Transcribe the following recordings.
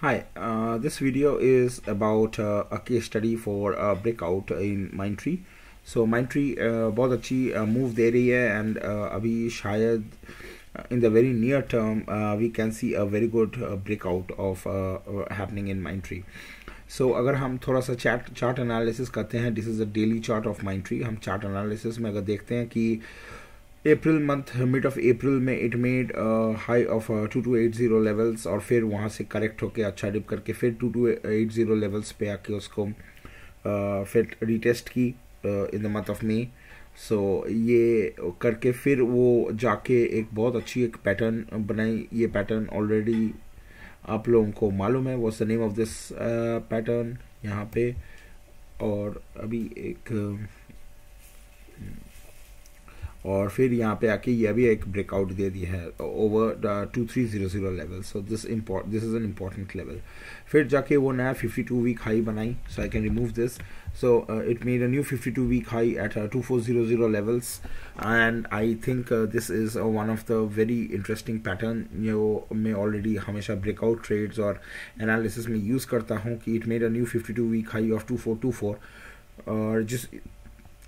Hi, this video is about a case study for breakout in Mindtree. So Mindtree बहुत अच्छी move दे रही है and अभी शायद in the very near term we can see a very good breakout of happening in Mindtree. So अगर हम थोड़ा सा चार्ट एनालिसिस करते हैं, this is a daily chart of Mindtree. हम चार्ट एनालिसिस में अगर देखते हैं कि April month mid of April में it made high of 2280 levels और फिर वहाँ से करेक्ट होके अच्छा डिप करके फिर 2280 लेवल्स पे आके उसको फिर रिटेस्ट की in the month of May. So ये करके फिर वो जाके एक बहुत अच्छी एक पैटर्न बनाई. ये पैटर्न ऑलरेडी आप लोगों को मालूम है, what's the name of this pattern यहाँ पे. और अभी एक और फिर यहाँ पे आके ये भी एक ब्रेकआउट दे दिया है over 2300 level. So this is an important level. फिर जाके वो नया 52 वीक हाई बनाई. So I can remove this. So it made a new 52 week high at 2400 levels and I think this is one of the very interesting pattern जो मैं already हमेशा breakout trades और analysis में use करता हूँ कि it made a new 52 week high of 2424 और जिस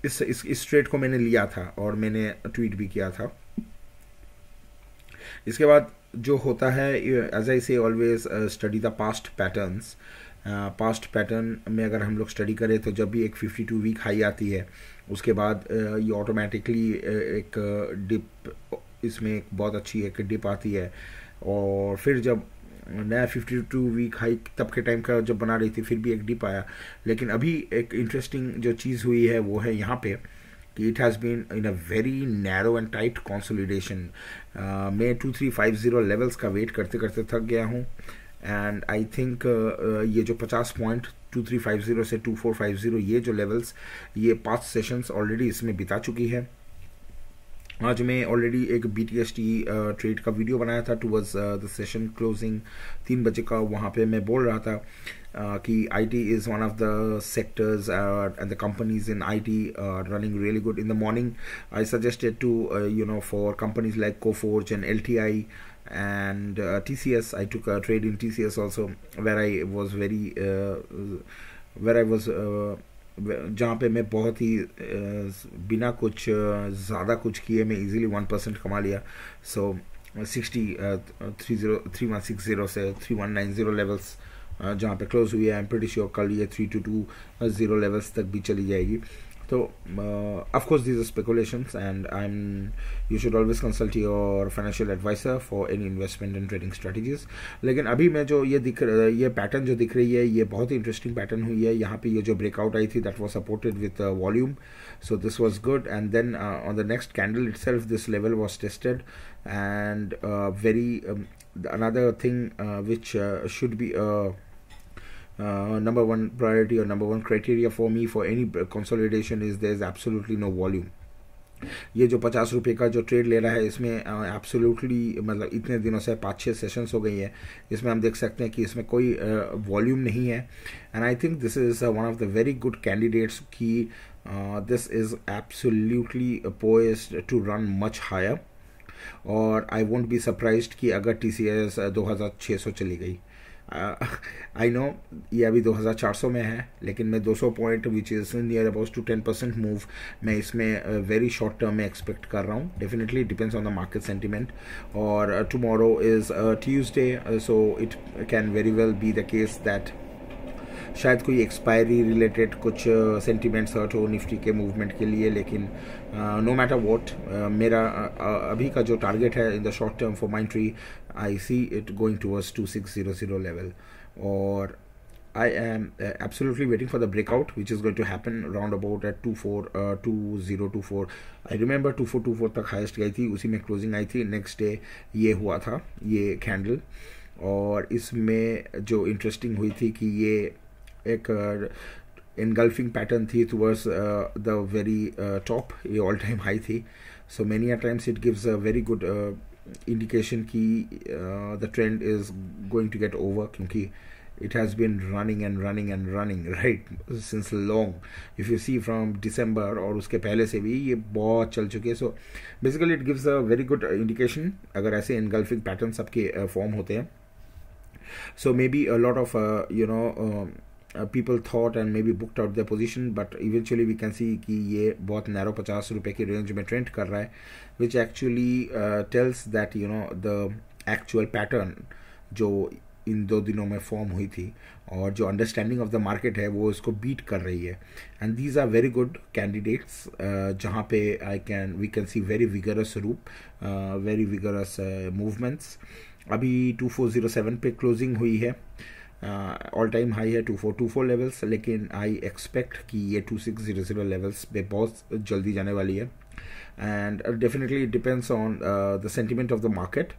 इस ट्रेड को मैंने लिया था और मैंने ट्वीट भी किया था. इसके बाद जो होता है, एज आई से always study the past patterns. Past pattern में अगर हम लोग स्टडी करें तो जब भी एक 52 वीक हाई आती है उसके बाद ये ऑटोमेटिकली एक डिप, इसमें एक बहुत अच्छी एक डिप आती है और फिर जब नया 52 वीक हाई तब के टाइम का जब बना रही थी फिर भी एक डिप आया. लेकिन अभी एक इंटरेस्टिंग जो चीज़ हुई है वो है यहाँ पे कि it has been in a very narrow and tight consolidation. मैं 2350 लेवल्स का वेट करते करते थक गया हूँ एंड आई थिंक ये जो 50 पॉइंट 2350 से 2450 ये जो लेवल्स, ये 5 सेशंस ऑलरेडी इसमें बिता चुकी है. आज मैं ऑलरेडी एक BTST ट्रेड का वीडियो बनाया था टूवर्ड्स द सेशन क्लोजिंग 3 बजे का. वहाँ पे मैं बोल रहा था कि IT is one of the sectors and the companies in IT running really good. In the morning I suggested two four companies like Coforge and LTI and TCS. I took a trade in TCS also where I was जहाँ पे मैं बहुत ही बिना कुछ ज़्यादा कुछ किए मैं इजीली 1% कमा लिया. सो 3160 से 3190 लेवल्स जहाँ पे क्लोज हुई है, आई एम प्रीटी श्योर कल ये 3220 लेवल्स तक भी चली जाएगी. तो of course these are speculations and you should always consult your financial advisor for any investment and trading strategies. लेकिन अभी मैं जो ये पैटर्न जो दिख रही है ये बहुत ही इंटरेस्टिंग पैटर्न हुई है. यहाँ पे ये जो ब्रेकआउट आई थी that was supported with volume, so this was good. And then on the next candle itself this level was tested and another thing which should be number one priority or number one criteria for me for any consolidation is there is absolutely no volume. ये जो 50 रुपये का जो trade ले रहा है इसमें absolutely मतलब इतने दिनों से 5-6 सेशंस हो गई है, इसमें हम देख सकते हैं कि इसमें कोई वॉल्यूम नहीं है. And I think this is one of the very good candidates की this is absolutely poised to run much higher. और आई वोंट बी सरप्राइज्ड कि अगर TCS 2600 चली गई. आई नो ये अभी 2400 में है लेकिन मैं 200 point which is near about to 10% move मैं इसमें वेरी शॉर्ट टर्म में एक्सपेक्ट कर रहा हूँ. Definitely depends on the market sentiment. और tomorrow is Tuesday so it can very well be the case that शायद कोई एक्सपायरी रिलेटेड कुछ सेंटिमेंट्स हर्ट हो निफ्टी के मूवमेंट के लिए. लेकिन नो मैटर वॉट मेरा अभी का जो टारगेट है in the short term for Mindtree, I see it going towards 2600 level. और I am absolutely waiting for the breakout which is going to happen round about at 2024. I remember 2424 तक highest गई थी, उसी में closing आई थी. Next day ये हुआ था ये कैंडल और इसमें जो इंटरेस्टिंग हुई थी कि ये एक engulfing पैटर्न थी towards the very top. ये ऑल टाइम हाई थी. So many a times it gives a very good indication कि the trend is going to get over क्योंकि it has been running right since long. If you see from December और उसके पहले से भी ये बहुत चल चुके हैं. So basically it gives a very good indication अगर ऐसे engulfing patterns सबके फॉर्म होते हैं. So maybe a lot of people thought and maybe booked out their position, but eventually we can see कि ये बहुत narrow 50 रुपए की रेंज में ट्रेंड कर रहा है, which actually tells that the actual pattern जो इन 2 दिनों में फॉर्म हुई थी और जो अंडरस्टैंडिंग ऑफ द मार्केट है वो इसको बीट कर रही है. And these are very good candidates जहाँ पे we can see very vigorous रूप, वेरी विगरस मूवमेंट्स. अभी 2407 पे क्लोजिंग हुई है, ऑल टाइम हाई है 2424 लेवल्स, लेकिन आई एक्सपेक्ट कि ये 2600 लेवल्स पे बहुत जल्दी जाने वाली है. And definitely it depends on the sentiment of the market.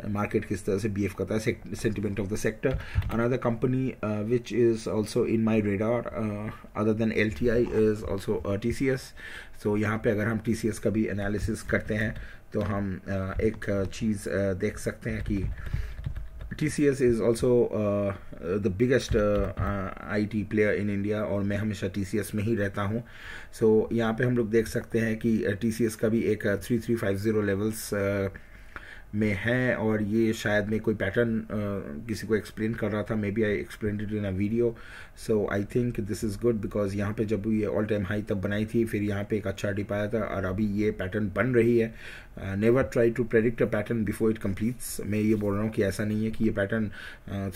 Market किस तरह से बिहेव करता है, sentiment of the sector. Another company which is also in my radar other than LTI is also TCS. सो यहाँ पे अगर हम TCS का भी एनालिसिस करते हैं तो हम एक चीज़ देख सकते हैं कि TCS is also the biggest IT player in India, और मैं हमेशा TCS में ही रहता हूँ. सो यहाँ पे हम लोग देख सकते हैं कि TCS का भी एक 3350 लेवल्स में है, और ये शायद मैं कोई पैटर्न किसी को एक्सप्लेन कर रहा था, maybe I explain it in a video. So I think this is good because यहाँ पे जब ये ऑल टाइम हाई तब बनाई थी, फिर यहाँ पे एक अच्छा डिप आया था, और अभी ये पैटर्न बन रही है. Never try to predict a pattern before it completes. मैं ये बोल रहा हूँ कि ऐसा नहीं है कि ये पैटर्न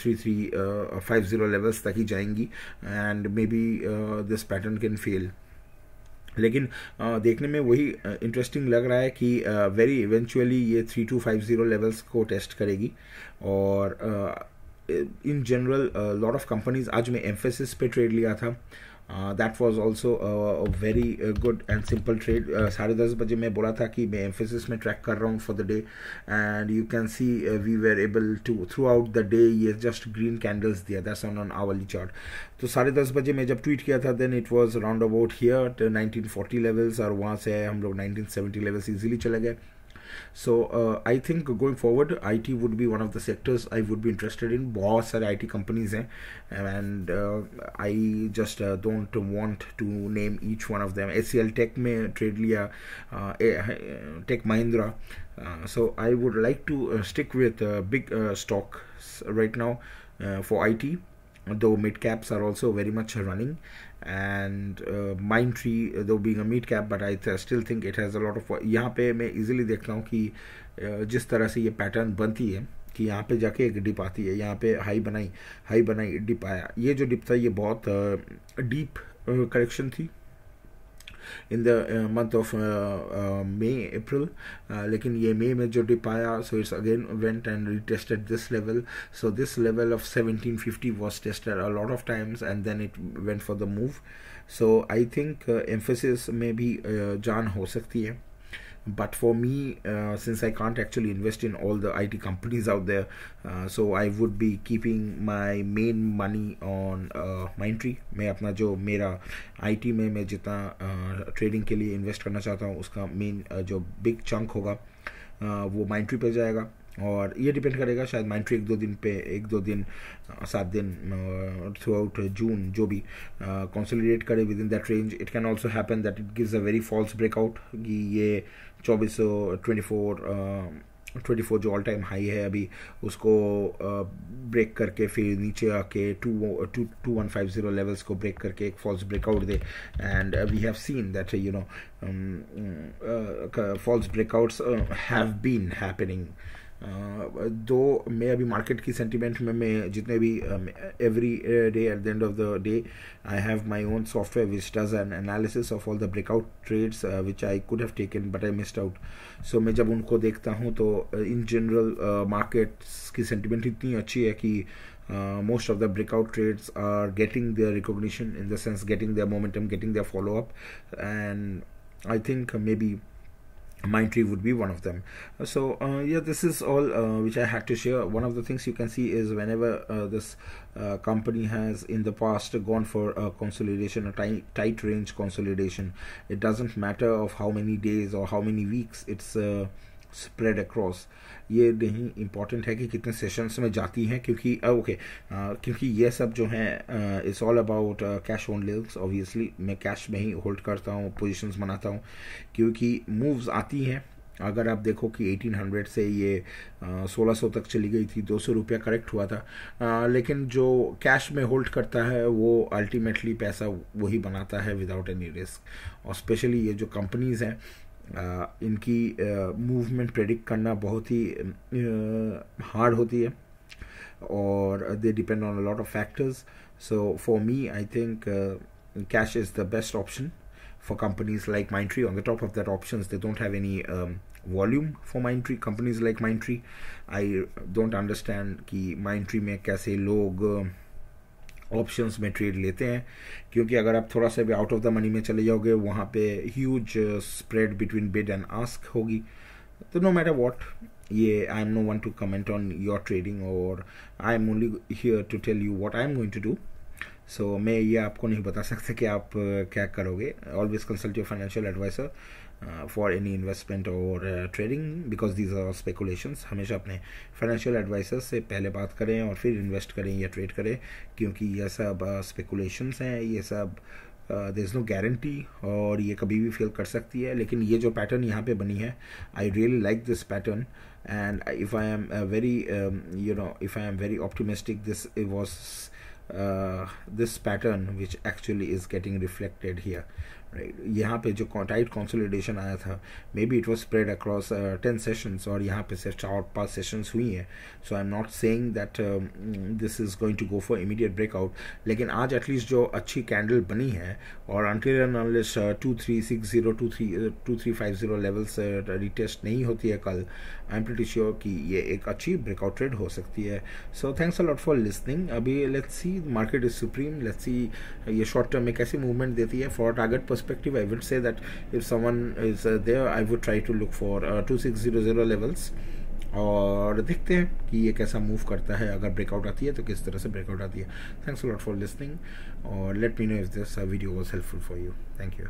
3350 लेवल्स तक ही जाएंगी, and may be this pattern can fail. लेकिन देखने में वही इंटरेस्टिंग लग रहा है कि वेरी इवेंचुअली ये 3250 लेवल्स को टेस्ट करेगी. और in general lot of companies, आज मैं एम्फेसिस पे ट्रेड लिया था. That was also very good and simple trade. 10:30 बजे मैं बोला था कि मैं एम्फेसिस में ट्रैक कर रहा हूँ for the day, and you can see we were able to throughout the day ये जस्ट ग्रीन कैंडल्स दिया, दैट्स ऑन आवरली चार्ट. तो 10:30 बजे मैं जब ट्वीट किया था then it was round about here 1940 levels, और वहाँ से हम लोग 1970 लेवल्स इजीली चले गए. So I think going forward IT would be one of the sectors I would be interested in. बहुत सारे IT companies हैं, and I just don't want to name each one of them. HCL Tech में trade लिया, Tech Mahindra. So I would like to stick with big stocks right now for IT, though mid caps are also very much running, and Mindtree though being a mid cap, but I still think it has a lot of. यहाँ पे मैं easily देखता हूँ कि जिस तरह से ये पैटर्न बनती है कि यहाँ पे जाके एक डिप आती है, यहाँ पे हाई बनाई डिप आया. ये जो डिप था ये बहुत डीप करेक्शन थी in the month of May, April, लेकिन ये May में जो dip आया, so it's again went and retested this level. So this level of 1750 was tested a lot of times, and then it went for the move. So I think emphasis में भी जान हो सकती है. But for me, since I can't actually invest in all the IT companies out there, so I would be keeping my main money on Mindtree. मैं अपना जो मेरा IT में मैं जितना ट्रेडिंग के लिए इन्वेस्ट करना चाहता हूँ उसका मेन जो बिग चंक होगा वो Mindtree पे जाएगा. और ये डिपेंड करेगा, शायद Mindtree एक दो दिन 7 दिन थ्रू आउट जून जो भी कंसोलिडेट करे within that range. It can also happen that it gives a very false breakout कि ये 2424 जो ऑल टाइम हाई है अभी उसको ब्रेक करके फिर नीचे आके 2150 लेवल्स को ब्रेक करके एक फॉल्स ब्रेकआउट दे. And we have seen that false breakouts have been happening. Though मैं अभी मार्केट की सेंटिमेंट में मैं जितने भी every day at the end of the day I have my own software which does an analysis of all the breakout trades which I could have taken but I missed out. So मैं जब उनको देखता हूँ तो in general markets की sentiment इतनी अच्छी है कि most of the breakout trades are getting their recognition, in the sense getting their momentum, getting their follow-up, and I think maybe Mindtree would be one of them. So yeah, this is all which I had to share. One of the things you can see is whenever this company has in the past gone for a consolidation, a tight range consolidation, it doesn't matter of how many days or how many weeks it's spread across. ये नहीं important है कि कितने sessions में जाती हैं, क्योंकि क्योंकि ये सब जो हैं it's all about cash on लिल्स. ऑब्वियसली मैं कैश में ही होल्ड करता हूँ, पोजीशंस बनाता हूँ, क्योंकि मूव्स आती हैं अगर आप देखो कि 1800 से ये 1600 तक चली गई थी, 200 रुपया करेक्ट हुआ था, लेकिन जो कैश में होल्ड करता है वो अल्टीमेटली पैसा वही बनाता है विदाउट एनी रिस्क। और स्पेशली ये जो कंपनीज हैं, इनकी मूवमेंट प्रेडिक्ट करना बहुत ही हार्ड होती है, और they depend on a lot of factors. So for me I think cash is the best option for companies like Mindtree. On the top of that options, they don't have any volume for Mindtree. Companies like Mindtree, I don't understand कि Mindtree में कैसे लोग options में trade लेते हैं, क्योंकि अगर आप थोड़ा सा भी आउट ऑफ द मनी में चले जाओगे, वहाँ पे huge spread between bid and ask होगी। तो नो मैटर वॉट, ये I am no one to comment on your trading, और I am only here to tell you what I am going to do. So मैं ये आपको नहीं बता सकता कि आप क्या करोगे। Always consult your financial advisor for any investment और trading, because these are speculations. हमेशा अपने फाइनेंशियल एडवाइजर से पहले बात करें और फिर इन्वेस्ट करें या ट्रेड करें, क्योंकि ये सब स्पेकुलेशंस हैं, ये सब देयर इज़ नो गारंटी, और ये कभी भी फेल कर सकती है। लेकिन ये जो पैटर्न यहाँ पे बनी है, I really like this pattern, and if I am very if I am very optimistic, it was this pattern which actually is getting reflected here, right? यहाँ पे जो टाइट कंसोलिडेशन आया था, maybe it was spread across 10 sessions, और यहाँ पे सिर्फ 4-5 sessions हुई हैं। So I am not saying that this is going to go for immediate breakout, लेकिन आज एटलीस्ट जो अच्छी कैंडल बनी है, और until and unless 2360 2350 levels retest नहीं होती है कल, आई एम प्रीटी श्योर कि ये एक अच्छी ब्रेकआउट ट्रेड हो सकती है। So thanks a lot for listening. अभी let's see, market is supreme, let's see ये शॉर्ट टर्म में कैसी मूवमेंट देती है। For target perspective, I would say that if someone is there, I would try to look for 2600 levels, और देखते हैं कि ये कैसा मूव करता है। अगर ब्रेकआउट आती है तो किस तरह से ब्रेकआउट आती है। Thanks a lot for listening, और let me know if this video was helpful for you. Thank you.